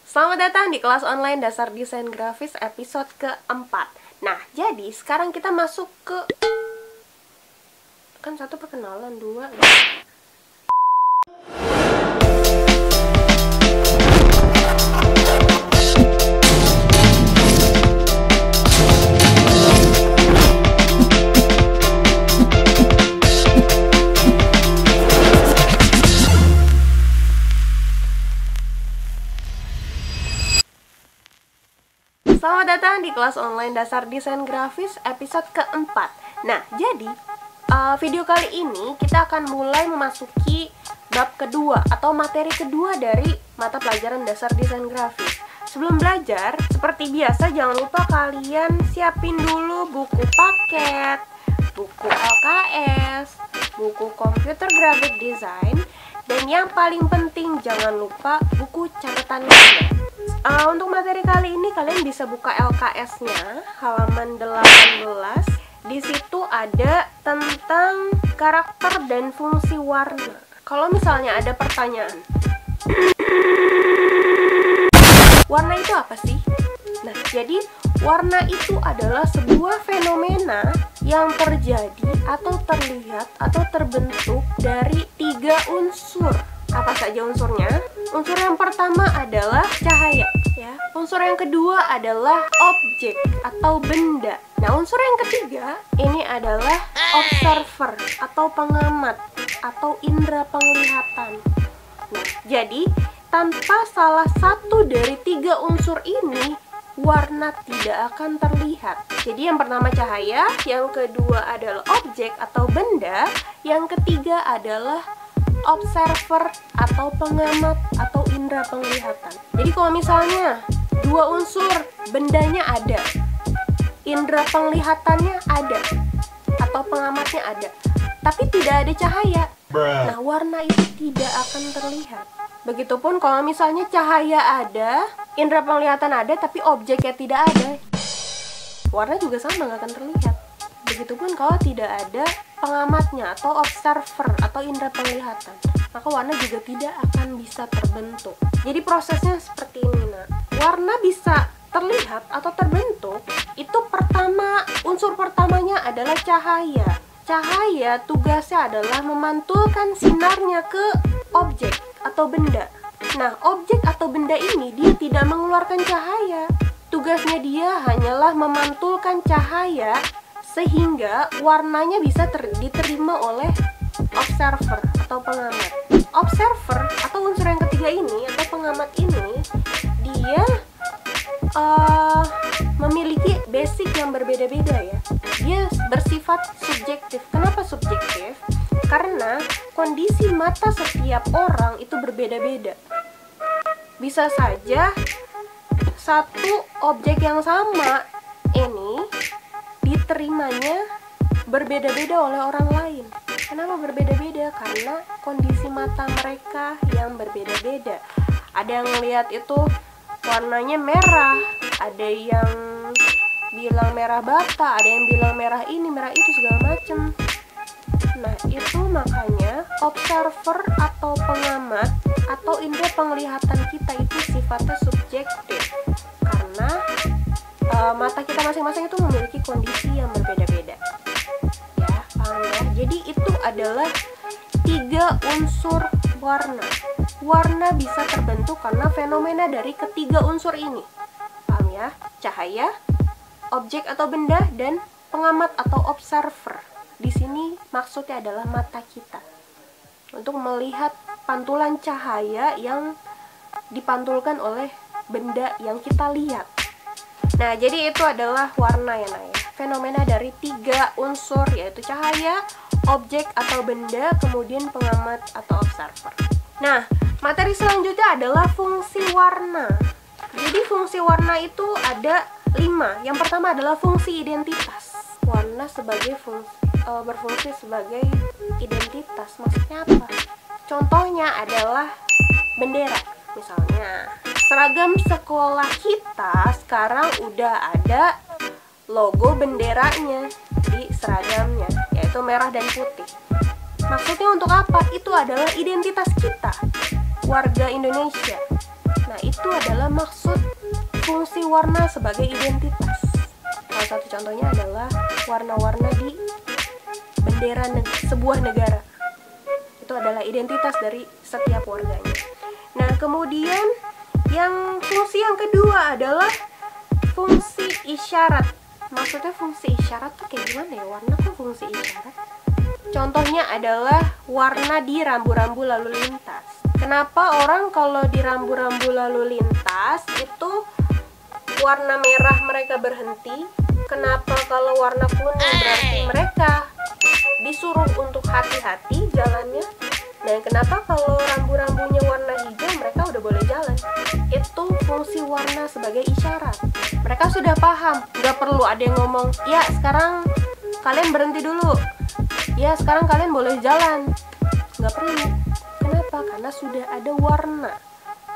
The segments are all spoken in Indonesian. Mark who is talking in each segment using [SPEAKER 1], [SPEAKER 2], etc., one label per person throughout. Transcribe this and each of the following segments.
[SPEAKER 1] Selamat datang di kelas online dasar desain grafis episode keempat. Nah, jadi sekarang kita masuk ke kan satu perkenalan, dua. Selamat datang di kelas online dasar desain grafis episode keempat. Nah, jadi video kali ini kita akan mulai memasuki bab kedua atau materi kedua dari mata pelajaran dasar desain grafis. Sebelum belajar, seperti biasa jangan lupa kalian siapin dulu buku paket, buku LKS, buku Computer Graphic Design, dan yang paling penting jangan lupa buku catatan kalian. Untuk materi kali ini kalian bisa buka LKS-nya halaman 18. Di situ ada tentang karakter dan fungsi warna. Kalau misalnya ada pertanyaan, warna itu apa sih? Nah, jadi warna itu adalah sebuah fenomena yang terjadi atau terlihat atau terbentuk dari 3 unsur. Apa saja unsurnya? Unsur yang pertama adalah cahaya, ya. Unsur yang kedua adalah objek atau benda. Nah, unsur yang ketiga ini adalah observer atau pengamat atau indera penglihatan. Nah, jadi tanpa salah satu dari 3 unsur ini, warna tidak akan terlihat. Jadi yang pertama cahaya, yang kedua adalah objek atau benda, yang ketiga adalah observer atau pengamat atau indera penglihatan. Jadi kalau misalnya 2 unsur, bendanya ada, indera penglihatannya ada, atau pengamatnya ada, tapi tidak ada cahaya, nah warna itu tidak akan terlihat. Begitupun kalau misalnya cahaya ada, indera penglihatan ada, tapi objeknya tidak ada, warna juga sama, nggak akan terlihat. Begitupun kalau tidak ada pengamatnya atau observer atau indera penglihatan, maka warna juga tidak akan bisa terbentuk. Jadi prosesnya seperti ini, nah. Warna bisa terlihat atau terbentuk itu pertama, unsur pertamanya adalah cahaya. Cahaya tugasnya adalah memantulkan sinarnya ke objek atau benda. Nah, objek atau benda ini dia tidak mengeluarkan cahaya. Tugasnya dia hanyalah memantulkan cahaya sehingga warnanya bisa diterima oleh observer atau pengamat. Observer atau unsur yang ketiga ini atau pengamat ini, dia memiliki basic yang berbeda-beda, ya. Dia bersifat subjektif. Kenapa subjektif? Karena kondisi mata setiap orang itu berbeda-beda. Bisa saja satu objek yang sama ini diterimanya berbeda-beda oleh orang lain. Kenapa berbeda-beda? Karena kondisi mata mereka yang berbeda-beda. Ada yang lihat itu warnanya merah, ada yang bilang merah bata, ada yang bilang merah ini, merah itu, segala macem. Nah, itu makanya observer atau pengamat atau indera penglihatan kita itu sifatnya subjektif. Karena mata kita masing-masing itu memiliki kondisi yang berbeda-beda, ya, paham ya? Jadi itu adalah 3 unsur warna. Warna bisa terbentuk karena fenomena dari ketiga unsur ini, paham ya? Cahaya, objek atau benda, dan pengamat atau observer. Di sini maksudnya adalah mata kita untuk melihat pantulan cahaya yang dipantulkan oleh benda yang kita lihat. Nah, jadi itu adalah warna, ya, Naya. Fenomena dari 3 unsur, yaitu cahaya, objek atau benda, kemudian pengamat atau observer. Nah, materi selanjutnya adalah fungsi warna. Jadi fungsi warna itu ada 5. Yang pertama adalah fungsi identitas. Warna sebagai berfungsi sebagai identitas. Maksudnya apa? Contohnya adalah bendera. Misalnya, seragam sekolah kita sekarang udah ada logo benderanya di seragamnya, yaitu merah dan putih. Maksudnya untuk apa? Itu adalah identitas kita, warga Indonesia. Nah, itu adalah maksud fungsi warna sebagai identitas. Salah satu contohnya adalah warna-warna di bendera sebuah negara. Itu adalah identitas dari setiap warganya. Nah, kemudian fungsi yang kedua adalah fungsi isyarat. Maksudnya fungsi isyarat tuh kayak gimana ya? Warna kok fungsi isyarat? Contohnya adalah warna di rambu-rambu lalu lintas. Kenapa orang kalau di rambu-rambu lalu lintas itu warna merah mereka berhenti? Kenapa kalau warna kuning berarti mereka disuruh untuk hati-hati jalannya? Dan kenapa kalau rambu-rambunya warna hijau mereka udah boleh jalan? Itu fungsi warna sebagai isyarat. Mereka sudah paham, nggak perlu ada yang ngomong, ya sekarang kalian berhenti dulu, ya sekarang kalian boleh jalan. Nggak perlu. Kenapa? Karena sudah ada warna.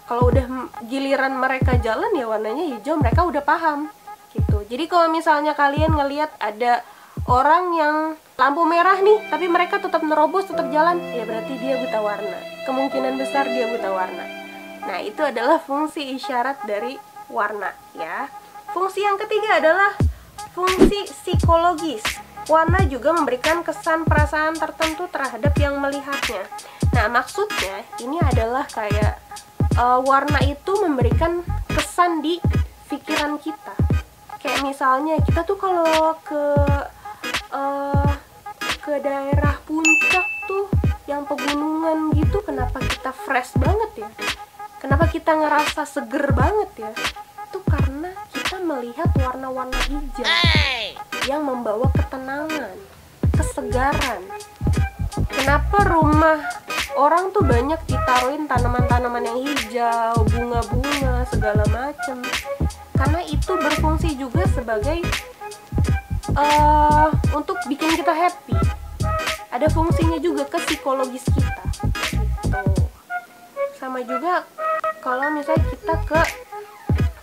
[SPEAKER 1] Kalau udah giliran mereka jalan ya warnanya hijau, mereka udah paham gitu. Jadi kalau misalnya kalian ngelihat ada orang yang lampu merah nih, tapi mereka tetap nerobos, tetap jalan, ya berarti dia buta warna. Kemungkinan besar dia buta warna. Nah, itu adalah fungsi isyarat dari warna ya. Fungsi yang ketiga adalah fungsi psikologis. Warna juga memberikan kesan perasaan tertentu terhadap yang melihatnya. Nah, maksudnya ini adalah kayak warna itu memberikan kesan di pikiran kita. Kayak misalnya kita tuh kalau ke daerah puncak tuh yang pegunungan gitu, kenapa kita fresh banget ya? Kenapa kita ngerasa seger banget ya? Itu karena kita melihat warna-warna hijau yang membawa ketenangan, kesegaran. Kenapa rumah orang tuh banyak ditaruhin tanaman-tanaman yang hijau, bunga-bunga, segala macem? Karena itu berfungsi juga sebagai untuk bikin kita happy. Ada fungsinya juga ke psikologis kita gitu. Sama juga kalau misalnya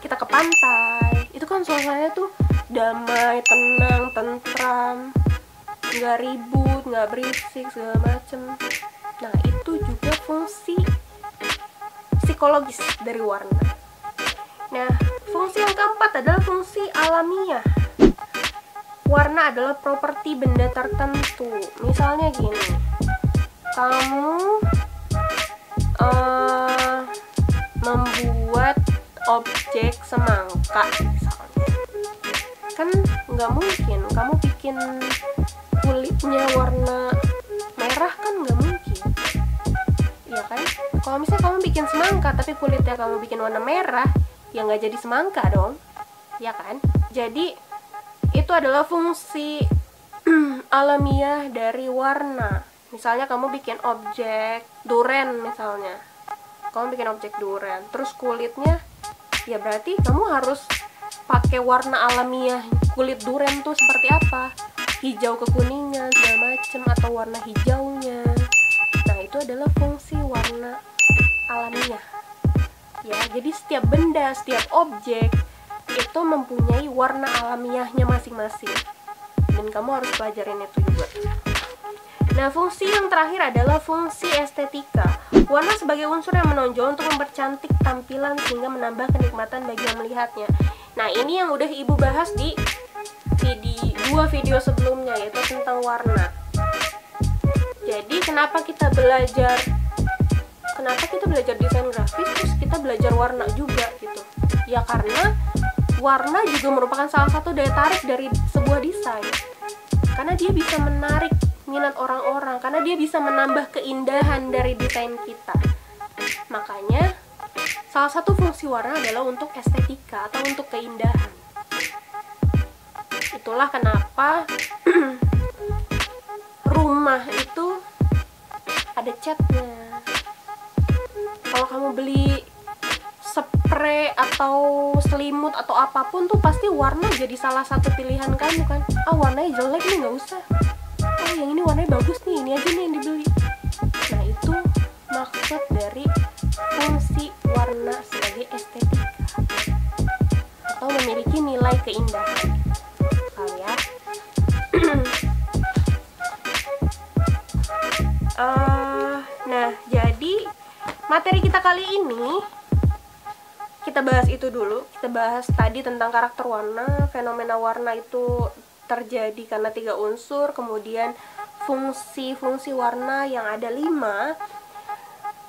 [SPEAKER 1] kita ke pantai, itu kan suasananya tuh damai, tenang, tentram, nggak ribut, nggak berisik segala macem. Nah, itu juga fungsi psikologis dari warna. Nah, fungsi yang keempat adalah fungsi alamiah. Warna adalah properti benda tertentu. Misalnya gini, kamu membuat objek semangka misalnya, kan nggak mungkin kamu bikin kulitnya warna merah, kan nggak mungkin, ya kan? Kalau misalnya kamu bikin semangka tapi kulitnya kamu bikin warna merah, ya nggak jadi semangka dong, ya kan? Jadi itu adalah fungsi alamiah dari warna. Misalnya kamu bikin objek duren misalnya, kamu bikin objek duren, terus kulitnya, ya berarti kamu harus pakai warna alamiah kulit duren tuh seperti apa, hijau kekuningan segala macem, atau warna hijaunya. Nah, itu adalah fungsi warna alamiah ya. Jadi setiap benda, setiap objek itu mempunyai warna alamiahnya masing-masing, dan kamu harus pelajarin itu juga. Nah, fungsi yang terakhir adalah fungsi estetika. Warna sebagai unsur yang menonjol untuk mempercantik tampilan sehingga menambah kenikmatan bagi yang melihatnya. Nah, ini yang udah Ibu bahas di dua video sebelumnya, yaitu tentang warna. Jadi kenapa kita belajar desain grafis, terus kita belajar warna juga gitu ya? Karena warna juga merupakan salah satu daya tarik dari sebuah desain, karena dia bisa menarik minat orang-orang, karena dia bisa menambah keindahan dari desain kita. Makanya salah satu fungsi warna adalah untuk estetika atau untuk keindahan. Itulah kenapa rumah itu ada catnya. Kalau kamu beli spray atau selimut atau apapun tuh pasti warna jadi salah satu pilihan kamu kan. Warnanya jelek nih, nggak usah. Yang ini warnanya bagus nih, ini aja nih yang dibeli. Nah, itu maksud dari fungsi warna sebagai estetika atau memiliki nilai keindahan. Paham ya? Nah, jadi materi kita kali ini kita bahas itu dulu. Kita bahas tadi tentang karakter warna, fenomena warna itu terjadi karena 3 unsur, kemudian fungsi-fungsi warna yang ada 5.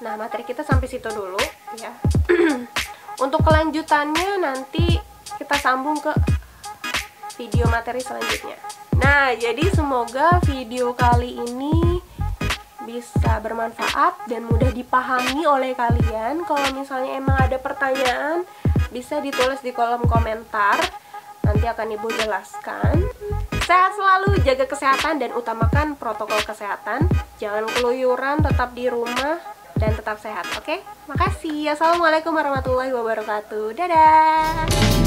[SPEAKER 1] Nah, materi kita sampai situ dulu ya. Untuk kelanjutannya nanti kita sambung ke video materi selanjutnya. Nah, jadi semoga video kali ini bisa bermanfaat dan mudah dipahami oleh kalian. Kalau misalnya emang ada pertanyaan, bisa ditulis di kolom komentar. Nanti akan Ibu jelaskan. Sehat selalu, jaga kesehatan dan utamakan protokol kesehatan. Jangan keluyuran, tetap di rumah dan tetap sehat, oke? Makasih. Assalamualaikum warahmatullahi wabarakatuh. Dadah.